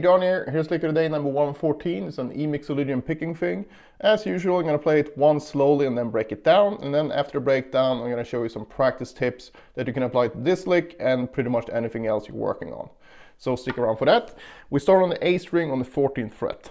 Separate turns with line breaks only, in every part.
John here. Here's lick of the day number 114. It's an Mixolydian picking thing. As usual, I'm going to play it once slowly and then break it down. And then after breakdown, I'm going to show you some practice tips that you can apply to this lick and pretty much anything else you're working on. So stick around for that. We start on the A string on the 14th fret.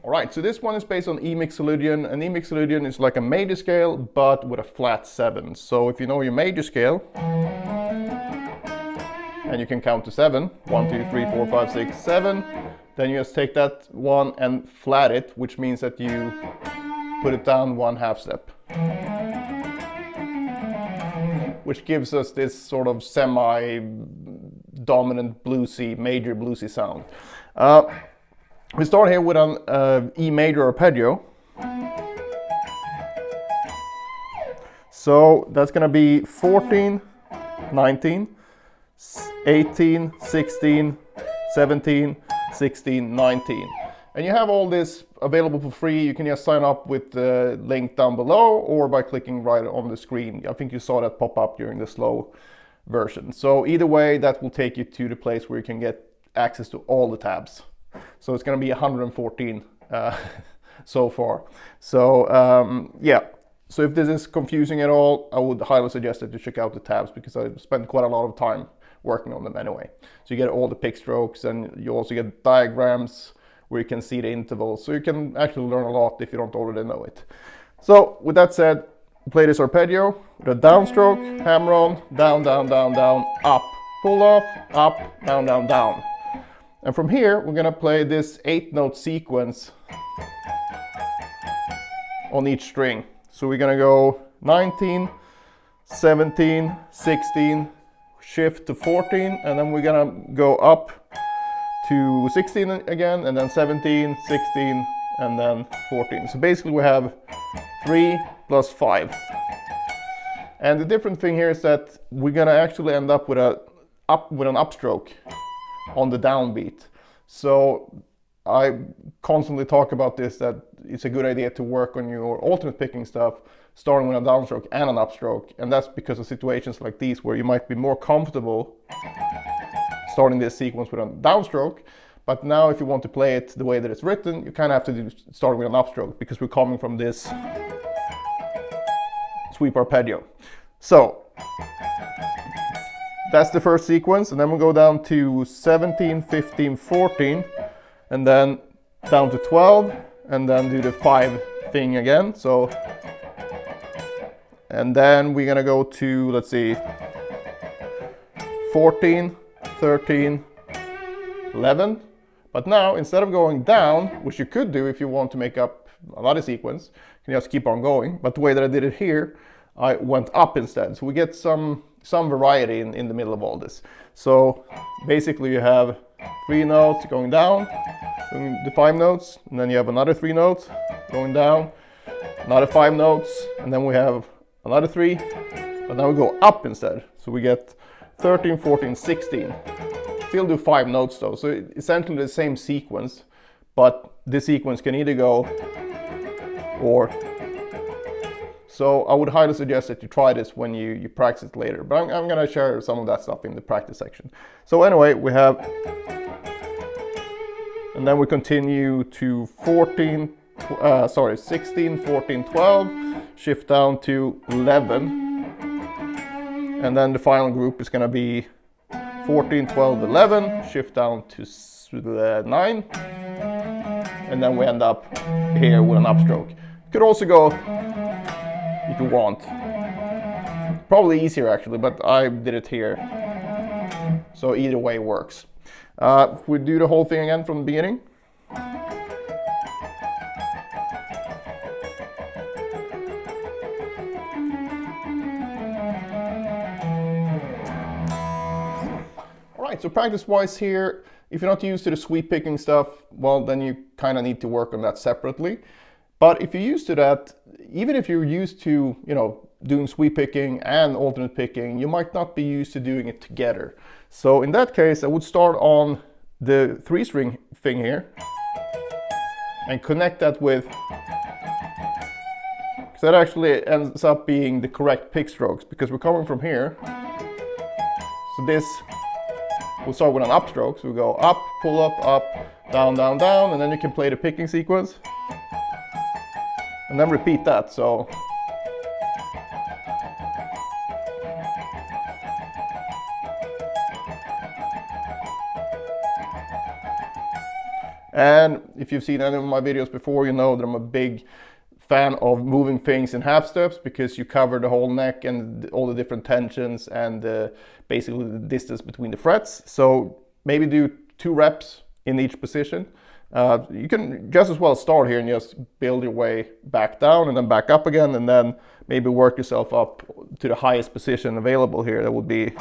Alright, so this one is based on Mixolydian, and Mixolydian is like a major scale but with a flat 7. So if you know your major scale, and you can count to 7, 1, 2, 3, 4, 5, 6, 7, then you just take that one and flat it, which means that you put it down 1/2 step. Which gives us this sort of semi-dominant bluesy, major bluesy sound. We start here with an E major arpeggio. So that's going to be 14, 19, 18, 16, 17, 16, 19. And you have all this available for free. You can just sign up with the link down below or by clicking right on the screen. I think you saw that pop up during the slow version. So either way, that will take you to the place where you can get access to all the tabs. So it's going to be 114 so far. So yeah, so if this is confusing at all, I would highly suggest that you check out the tabs because I spent quite a lot of time working on them anyway. So you get all the pick strokes and you also get diagrams where you can see the intervals. So you can actually learn a lot if you don't already know it. So with that said, play this arpeggio with a downstroke, hammer on, down, down, down, down, up, pull off, up, down, down, down. And from here, we're going to play this 8-note sequence on each string. So we're going to go 19, 17, 16, shift to 14, and then we're going to go up to 16 again, and then 17, 16, and then 14. So basically we have 3 plus 5. And the different thing here is that we're going to actually end up with an upstroke on the downbeat. So I constantly talk about this, that it's a good idea to work on your alternate picking stuff starting with a downstroke and an upstroke, and that's because of situations like these where you might be more comfortable starting this sequence with a downstroke, but now if you want to play it the way that it's written, you kind of have to start with an upstroke because we're coming from this sweep arpeggio. So that's the first sequence, and then we'll go down to 17, 15, 14, and then down to 12, and then do the 5 thing again. So, and then we're gonna go to, let's see, 14, 13, 11. But now, instead of going down, which you could do if you want to make up another sequence, you can just keep on going. But the way that I did it here, I went up instead. So we get some variety in the middle of all this. So basically you have 3 notes going down, doing the 5 notes, and then you have another 3 notes going down, another 5 notes, and then we have another 3, but now we go up instead. So we get 13, 14, 16. Still do 5 notes though, so essentially the same sequence, but this sequence can either go or. So I would highly suggest that you try this when you practice it later, but I'm going to share some of that stuff in the practice section. So anyway, we have, and then we continue to 16, 14, 12, shift down to 11, and then the final group is going to be 14, 12, 11, shift down to 9, and then we end up here with an upstroke. You could also go if you want. Probably easier actually, but I did it here. So either way works. If we do the whole thing again from the beginning. Alright, so practice-wise here, if you're not used to the sweep picking stuff, well then you kind of need to work on that separately. But if you're used to that, even if you're used to, doing sweep picking and alternate picking, you might not be used to doing it together. So in that case, I would start on the 3-string thing here and connect that with, because that actually ends up being the correct pick strokes, because we're coming from here. So this, we'll start with an upstroke. So we go up, pull up, down, down, down, and then you can play the picking sequence. And then repeat that. So and if you've seen any of my videos before, you know that I'm a big fan of moving things in half steps, because you cover the whole neck and all the different tensions and basically the distance between the frets. So maybe do 2 reps in each position. You can just as well start here and just build your way back down and then back up again, and then maybe work yourself up to the highest position available here. That would be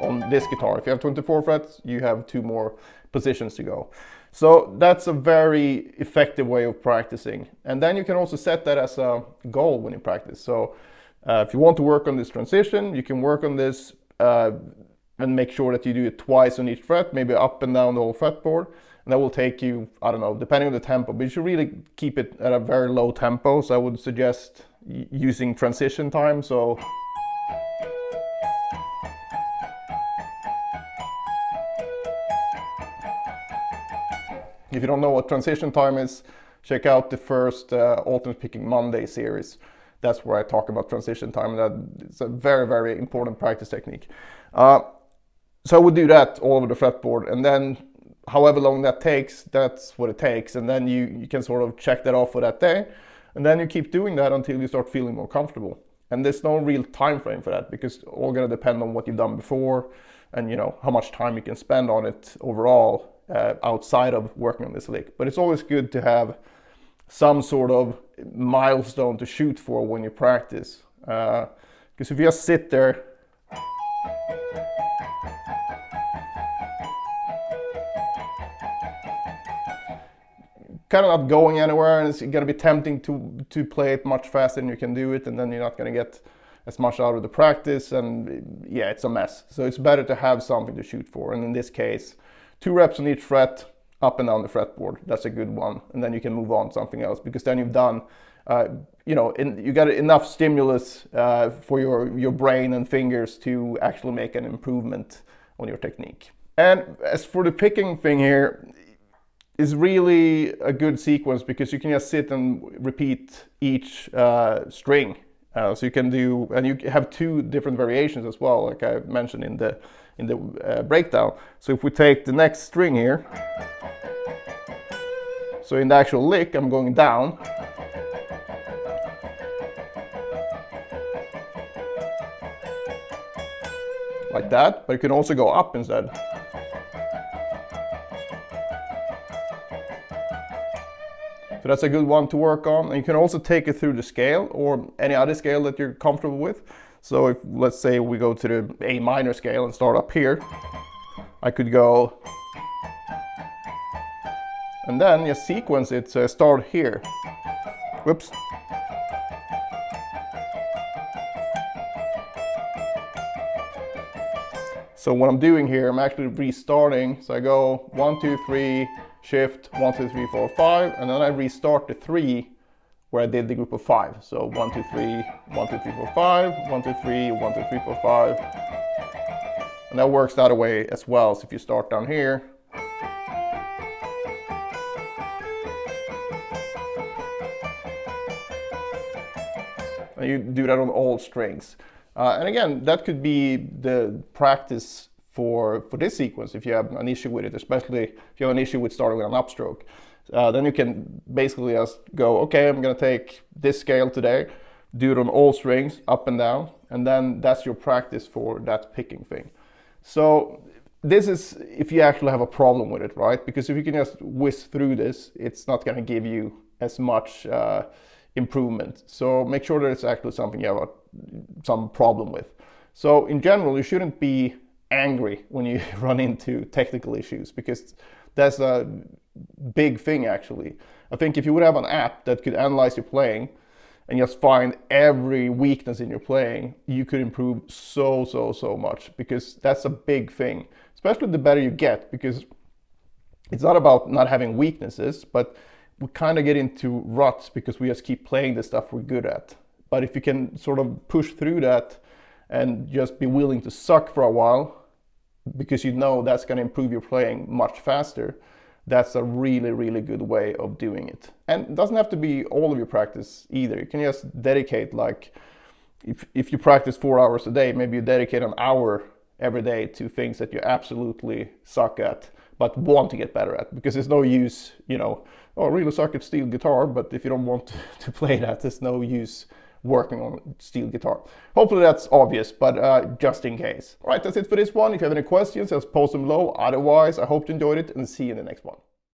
on this guitar. If you have 24 frets, you have 2 more positions to go. So that's a very effective way of practicing. And then you can also set that as a goal when you practice. So if you want to work on this transition, you can work on this and make sure that you do it twice on each fret, maybe up and down the whole fretboard. And that will take you, I don't know, depending on the tempo, but you should really keep it at a very low tempo. So I would suggest using transition time. So if you don't know what transition time is, check out the first Alternate Picking Monday series. That's where I talk about transition time. It's a very, very important practice technique. So I would do that all over the fretboard, and then however long that takes, that's what it takes. And then you can sort of check that off for that day. And then you keep doing that until you start feeling more comfortable. And there's no real time frame for that, because it's all going to depend on what you've done before and, you know, how much time you can spend on it overall outside of working on this lick. But it's always good to have some sort of milestone to shoot for when you practice. Because if you just sit there kind of not going anywhere, and it's going to be tempting to play it much faster than you can do it, and then you're not going to get as much out of the practice, and yeah, it's a mess. So it's better to have something to shoot for, and in this case, 2 reps on each fret, up and down the fretboard. That's a good one, and then you can move on to something else, because then you've done, you got enough stimulus for your brain and fingers to actually make an improvement on your technique. And as for the picking thing here, is really a good sequence, because you can just sit and repeat each string. So you can do, and you have 2 different variations as well, like I mentioned in the breakdown. So if we take the next string here, so in the actual lick, I'm going down. Like that, but you can also go up instead. So that's a good one to work on. And you can also take it through the scale or any other scale that you're comfortable with. So if, let's say we go to the A minor scale and start up here, I could go and then just sequence it, so I start here. Whoops. So what I'm doing here, I'm actually restarting. So I go 1, 2, 3, shift 1, 2, 3, 4, 5, and then I restart the 3 where I did the group of 5. So 1, 2, 3, 1, 2, 3, 4, 5, 1, 2, 3, 1, 2, 3, 4, 5. And that works that way as well. So if you start down here, and you do that on all strings. And again, that could be the practice for this sequence if you have an issue with it, especially if you have an issue with starting with an upstroke. Then you can basically just go, okay, I'm going to take this scale today, do it on all strings, up and down, and then that's your practice for that picking thing. So this is if you actually have a problem with it, right? Because if you can just whiz through this, it's not going to give you as much improvement. So make sure that it's actually something you have some problem with. So in general, you shouldn't be angry when you run into technical issues, because that's a big thing actually. I think if you would have an app that could analyze your playing and just find every weakness in your playing, you could improve so much, because that's a big thing, especially the better you get, because it's not about not having weaknesses, but we kind of get into ruts because we just keep playing the stuff we're good at. But if you can sort of push through that and just be willing to suck for a while, because you know that's going to improve your playing much faster, that's a really good way of doing it. And it doesn't have to be all of your practice either. You can just dedicate, like, if you practice 4 hours a day, maybe you dedicate an hour every day to things that you absolutely suck at but want to get better at, because there's no use, you know, oh, I really suck at steel guitar, but if you don't want to play that, there's no use working on steel guitar. Hopefully that's obvious, but just in case. All right, that's it for this one. If you have any questions, just post them below. Otherwise, I hope you enjoyed it, and see you in the next one.